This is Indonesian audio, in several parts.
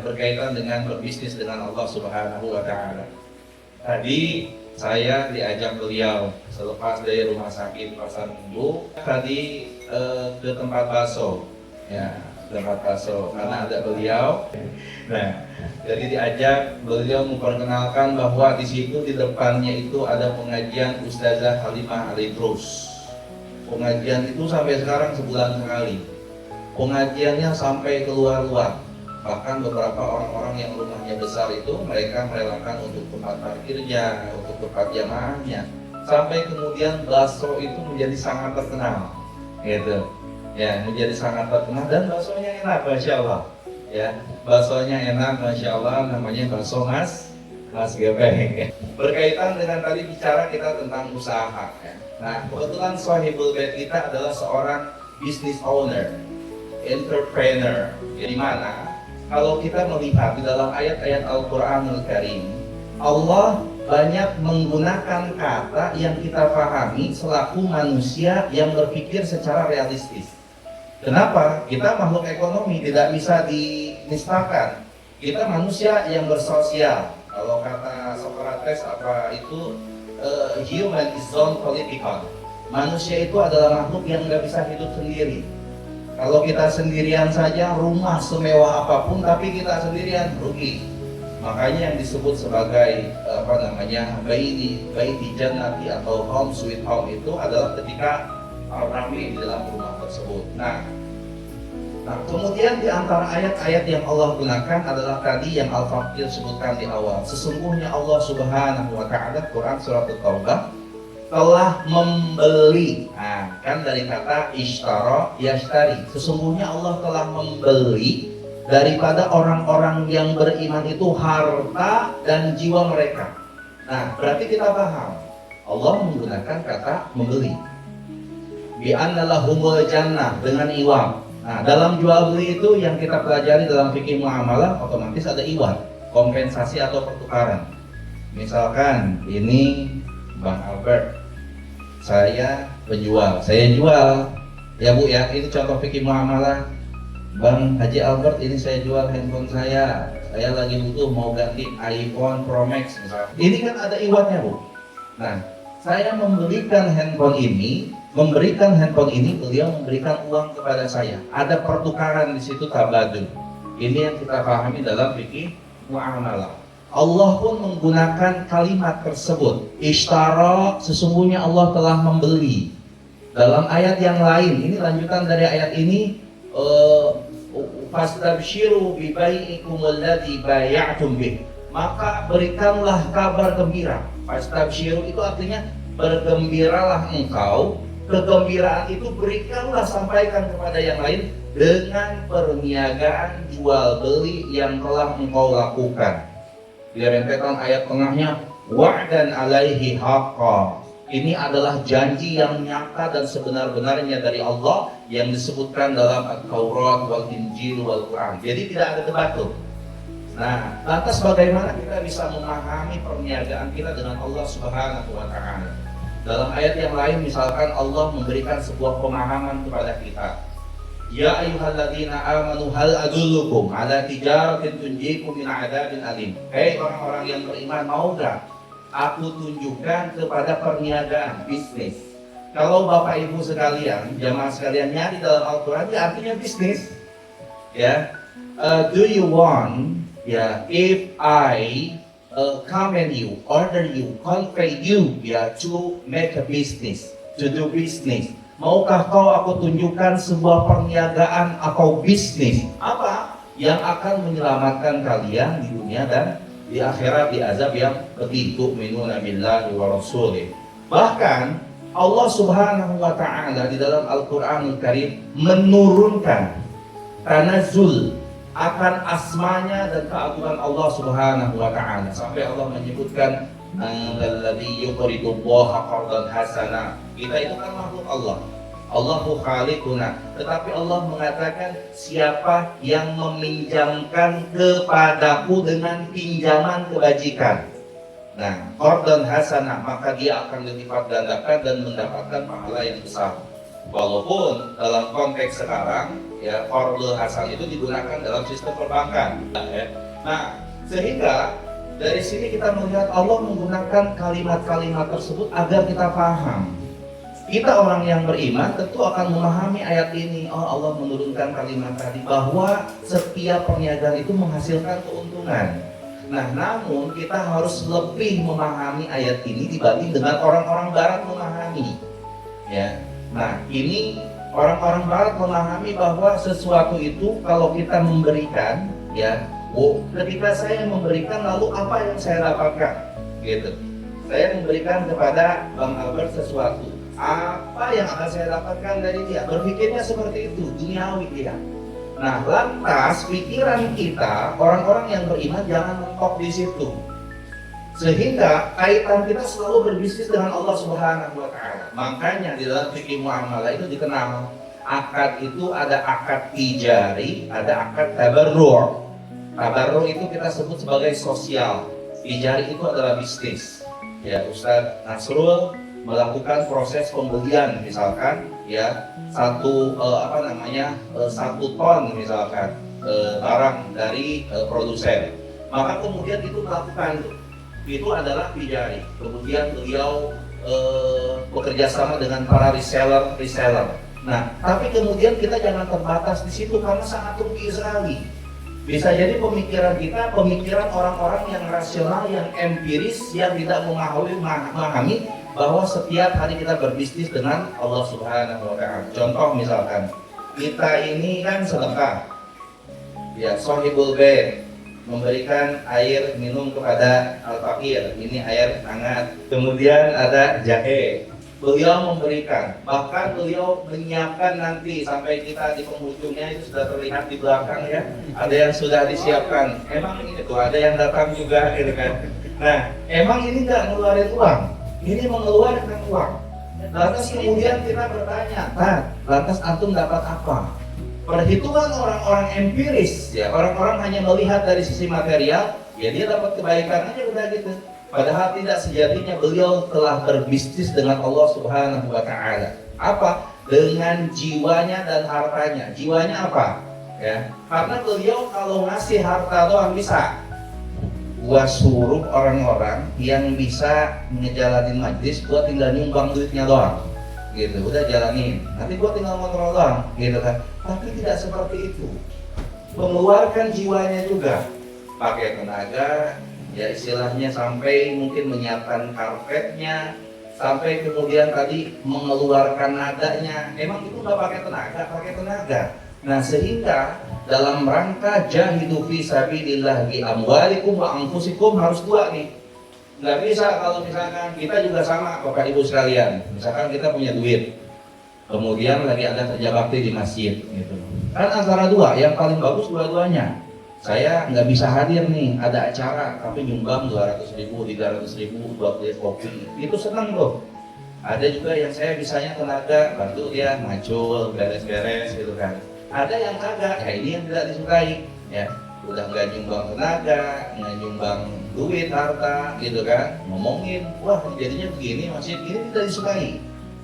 berkaitan dengan berbisnis dengan Allah Subhanahu wa Ta'ala. Tadi saya diajak beliau selepas dari rumah sakit Pasar Minggu tadi ke tempat bakso, ya, tempat bakso karena ada beliau. Nah, jadi diajak beliau memperkenalkan bahwa di situ di depannya itu ada pengajian Ustazah Halimah Alidrus. Pengajian itu sampai sekarang sebulan sekali. Pengajiannya sampai keluar-luar. Bahkan beberapa orang-orang yang rumahnya besar itu mereka merelakan untuk tempat parkirnya, untuk tempat jamaahnya. Sampai kemudian bakso itu menjadi sangat terkenal, gitu. Ya, menjadi sangat terkenal dan baksonya enak, masya Allah. Ya, baksonya enak, masya Allah. Namanya bakso Mas Gepeng. Berkaitan dengan tadi bicara kita tentang usaha. Ya. Nah, kebetulan Sohibul Bait kita adalah seorang business owner, entrepreneur. Di mana kalau kita melihat di dalam ayat-ayat Al-Quranul Karim, Allah banyak menggunakan kata yang kita pahami selaku manusia yang berpikir secara realistis. Kenapa? Kita makhluk ekonomi, tidak bisa dinistakan. Kita manusia yang bersosial. Kalau kata Socrates apa itu, human is zone political. Manusia itu adalah makhluk yang nggak bisa hidup sendiri. Kalau kita sendirian saja, rumah semewah apapun, tapi kita sendirian rugi. Makanya yang disebut sebagai baiti jannati atau home sweet home itu adalah ketika ramai di dalam rumah tersebut. Nah, kemudian di antara ayat-ayat yang Allah gunakan adalah tadi yang Al-Fakir sebutkan di awal. Sesungguhnya Allah Subhanahu wa Ta'ala, Quran surat At-Taubah, telah membeli, kan dari kata ishtara yashtari. Sesungguhnya Allah telah membeli daripada orang-orang yang beriman itu harta dan jiwa mereka. Nah, berarti kita paham Allah menggunakan kata membeli. Bi anna lahumul jannah dengan iwab. Nah, dalam jual beli itu yang kita pelajari dalam fikih muamalah otomatis ada iwab, kompensasi atau pertukaran. Misalkan ini Bang Albert, saya penjual, saya jual, ya Bu ya, ini contoh fikih muamalah. Bang Haji Albert, ini saya jual handphone saya lagi butuh mau ganti iPhone Pro Max misalnya. Ini kan ada iwannya Bu. Nah, saya memberikan handphone ini, beliau memberikan uang kepada saya. Ada pertukaran di situ, tabadul. Ini yang kita pahami dalam fikih muamalah. Allah pun menggunakan kalimat tersebut, ishtara, sesungguhnya Allah telah membeli. Dalam ayat yang lain, ini lanjutan dari ayat ini, fastabshiru bi bai'ikum alladzi bay'atum bih. Maka berikanlah kabar gembira. Fastabshiru itu artinya bergembiralah engkau. Kegembiraan itu berikanlah, sampaikan kepada yang lain dengan perniagaan jual beli yang telah engkau lakukan. Direntetan ayat tengahnya, wa'dan alaihi haqqa. Ini adalah janji yang nyata dan sebenar-benarnya dari Allah yang disebutkan dalam At-Taurat wal Injil wal Quran. Jadi tidak ada debat tuh. Nah, lantas bagaimana kita bisa memahami perniagaan kita dengan Allah Subhanahu wa Ta'ala? Dalam ayat yang lain misalkan Allah memberikan sebuah pemahaman kepada kita. Ya ayyuhalladzina amanu hal adullukum ala tijaratin tunjikum min adzabin alim. Hei orang-orang yang beriman, mau gak aku tunjukkan kepada perniagaan, bisnis. Kalau Bapak Ibu sekalian, jamaah sekalian nyari dalam Al-Quran, ya artinya bisnis. Ya, do you want, ya, if I command you, order you, convey you, ya, to make a business, to do business. Maukah kau aku tunjukkan sebuah perniagaan atau bisnis apa yang akan menyelamatkan kalian di dunia dan di akhirat, di azab yang pedih. Tu'minuna billahi wa rasulih. Bahkan Allah Subhanahu wa Ta'ala di dalam Al-Quranul Karim menurunkan tanazzul akan asmanya dan keagungan Allah Subhanahu wa Ta'ala, sampai Allah menyebutkan alladzi yuqridullaha qardan hasana. Kita itu kan makhluk Allah, Allahu khaliquna, tetapi Allah mengatakan siapa yang meminjamkan kepadaku dengan pinjaman kebajikan, nah qardan hasana, maka dia akan dilipat gandakan dan mendapatkan pahala yang besar. Walaupun dalam konteks sekarang ya qardul hasan itu digunakan dalam sistem perbankan. Ya. Nah, sehingga dari sini kita melihat Allah menggunakan kalimat-kalimat tersebut agar kita paham. Kita orang yang beriman tentu akan memahami ayat ini. Oh, Allah menurunkan kalimat tadi bahwa setiap perniagaan itu menghasilkan keuntungan. Nah, namun kita harus lebih memahami ayat ini dibanding dengan orang-orang barat memahami. Ya. Nah, ini orang-orang barat memahami bahwa sesuatu itu kalau kita memberikan, ya, ketika saya memberikan lalu apa yang saya dapatkan? Gitu. Saya memberikan kepada Bang Albert sesuatu. Apa yang akan saya dapatkan dari dia? Berpikirnya seperti itu, duniawi dia. Nah, lantas pikiran kita, orang-orang yang beriman jangan mentok di situ. Sehingga kaitan kita selalu berbisnis dengan Allah Subhanahu wa taala. Makanya di dalam fikih muamalah itu dikenal akad itu ada akad tijari, ada akad tabarru'. Tabarru' itu kita sebut sebagai sosial. Tijari itu adalah bisnis. Ya, Ustaz Nasrul melakukan proses pembelian misalkan ya satu ton misalkan barang dari produsen, maka kemudian itu melakukan itu adalah tijari. Kemudian beliau bekerja sama dengan para reseller. Nah, tapi kemudian kita jangan terbatas di situ karena sangat rugi sekali. Bisa jadi pemikiran kita pemikiran orang-orang yang rasional, yang empiris, yang tidak memahami bahwa setiap hari kita berbisnis dengan Allah Subhanahu wa taala. Contoh misalkan, kita ini kan sedekah. Ya, Sohibul Bair memberikan air minum kepada al-fakir. Ini air hangat. Kemudian ada jahe. Beliau memberikan, bahkan beliau menyiapkan nanti sampai kita di penghujungnya itu sudah terlihat di belakang ya. Ada yang sudah disiapkan. Emang ini tuh ada yang datang juga gitu kan. Nah, emang ini nggak ngeluarin uang. Ini mengeluarkan uang. Lantas kemudian kita bertanya, lantas antum dapat apa? Perhitungan orang-orang empiris, ya orang-orang hanya melihat dari sisi material, ya dia dapat kebaikan aja udah gitu. Padahal tidak sejatinya beliau telah berbisnis dengan Allah Subhanahu wa taala. Apa? Dengan jiwanya dan hartanya. Jiwanya apa? Ya, karena beliau kalau ngasih harta doang bisa. Gua suruh orang-orang yang bisa ngejalanin majlis, gua tinggal nyumbang duitnya doang, gitu, udah jalanin. Nanti gua tinggal kontrol doang, gitu kan. Tapi tidak seperti itu. Mengeluarkan jiwanya juga, pakai tenaga, ya istilahnya sampai mungkin menyiapkan karpetnya, sampai kemudian tadi mengeluarkan nadanya. Emang itu nggak pakai tenaga. Nah, sehingga dalam rangka jahidu fi sabilillah bi amwalikum wa anfusikum harus dua nih. Nggak bisa kalau misalkan kita juga sama Bapak Ibu sekalian. Misalkan kita punya duit, kemudian lagi ada kerja bakti di masjid gitu. Kan antara dua, yang paling bagus dua-duanya. Saya nggak bisa hadir nih, ada acara tapi nyumbang 200.000, 300.000 buat beli kopi. Itu senang loh. Ada juga yang saya bisanya tenaga, bantu dia ngacul, beres-beres gitu kan. Ada yang kagak, ya ini yang tidak disukai, ya udah nggak nyumbang tenaga, nggak nyumbang duit, harta, gitu kan, ngomongin, wah jadinya begini, masih ini tidak disukai.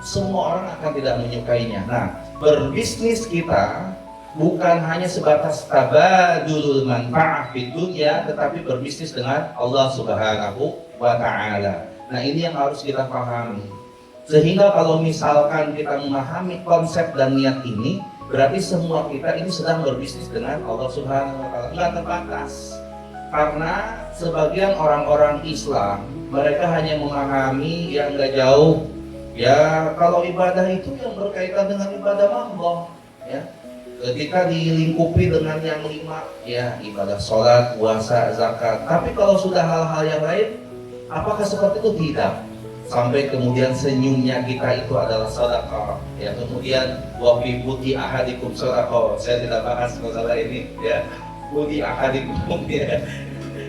Semua orang akan tidak menyukainya. Nah, berbisnis kita bukan hanya sebatas tabadulul manfaah fid dunya, tetapi berbisnis dengan Allah Subhanahu wa taala. Nah, ini yang harus kita pahami. Sehingga kalau misalkan kita memahami konsep dan niat ini, berarti semua kita ini sedang berbisnis dengan Allah Subhanahu wa taala. Enggak terbatas. Karena sebagian orang-orang Islam, mereka hanya memahami yang enggak jauh. Ya, kalau ibadah itu yang berkaitan dengan ibadah Allah, ya. Ketika dilingkupi dengan yang 5, ya ibadah sholat, puasa, zakat. Tapi kalau sudah hal-hal yang lain, apakah seperti itu? Tidak. Sampai kemudian senyumnya kita itu adalah sedekah. Ya, kemudian wa fi buti ahadikum sedekah. Saya tidak bahas masalah ini, ya. Buti ahadikum, ya.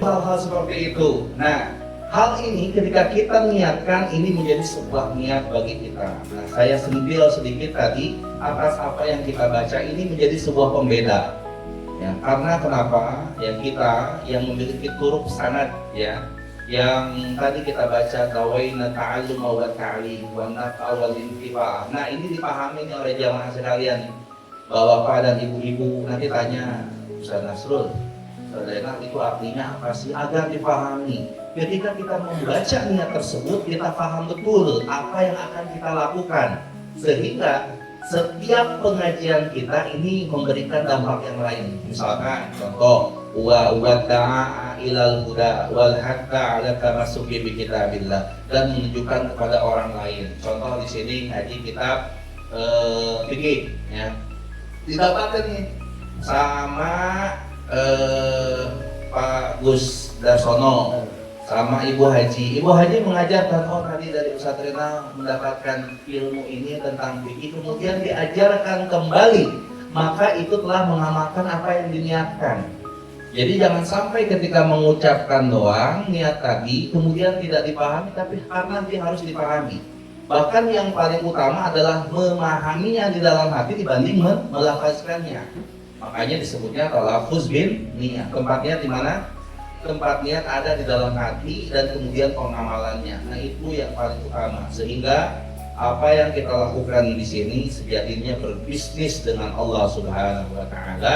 Hal-hal seperti itu. Nah, hal ini ketika kita niatkan, ini menjadi sebuah niat bagi kita. Nah, saya sentil sedikit tadi atas apa yang kita baca, ini menjadi sebuah pembeda. Ya, karena kenapa? Ya, kita yang memiliki turuk sanad, ya, yang tadi kita baca tawaina ta'alluma wa ta'lim wa nafa wal intifa. Nah, ini dipahami oleh jamaah sekalian, bapak-bapak dan ibu-ibu. Nanti tanya Ustaz Nasrul, Saudara, itu artinya apa sih? Agar dipahami. Ketika kita membaca niat tersebut, kita paham betul apa yang akan kita lakukan, sehingga setiap pengajian kita ini memberikan dampak yang lain. Misalkan contoh, wa da'a ilal huda wal hatta ala tamassuki bi kitabillah, dan menunjukkan kepada orang lain. Contoh di sini ngaji kitab fikih ya. Didapatkan nih sama Pak Gus Darsono sama Ibu Haji. Ibu Haji mengajarkan, oh tadi dari Ustadz Rena mendapatkan ilmu ini tentang fikih, kemudian diajarkan kembali, maka itu telah mengamalkan apa yang diniatkan. Jadi jangan sampai ketika mengucapkan doang niat tadi kemudian tidak dipahami, tapi karena dia harus dipahami. Bahkan yang paling utama adalah memahaminya di dalam hati dibanding melafazkannya. Makanya disebutnya talafuz bin niat. Tempatnya di mana? Tempat niat ada di dalam hati dan kemudian pengamalannya. Nah, itu yang paling utama. Sehingga apa yang kita lakukan di sini sejatinya berbisnis dengan Allah Subhanahu wa taala.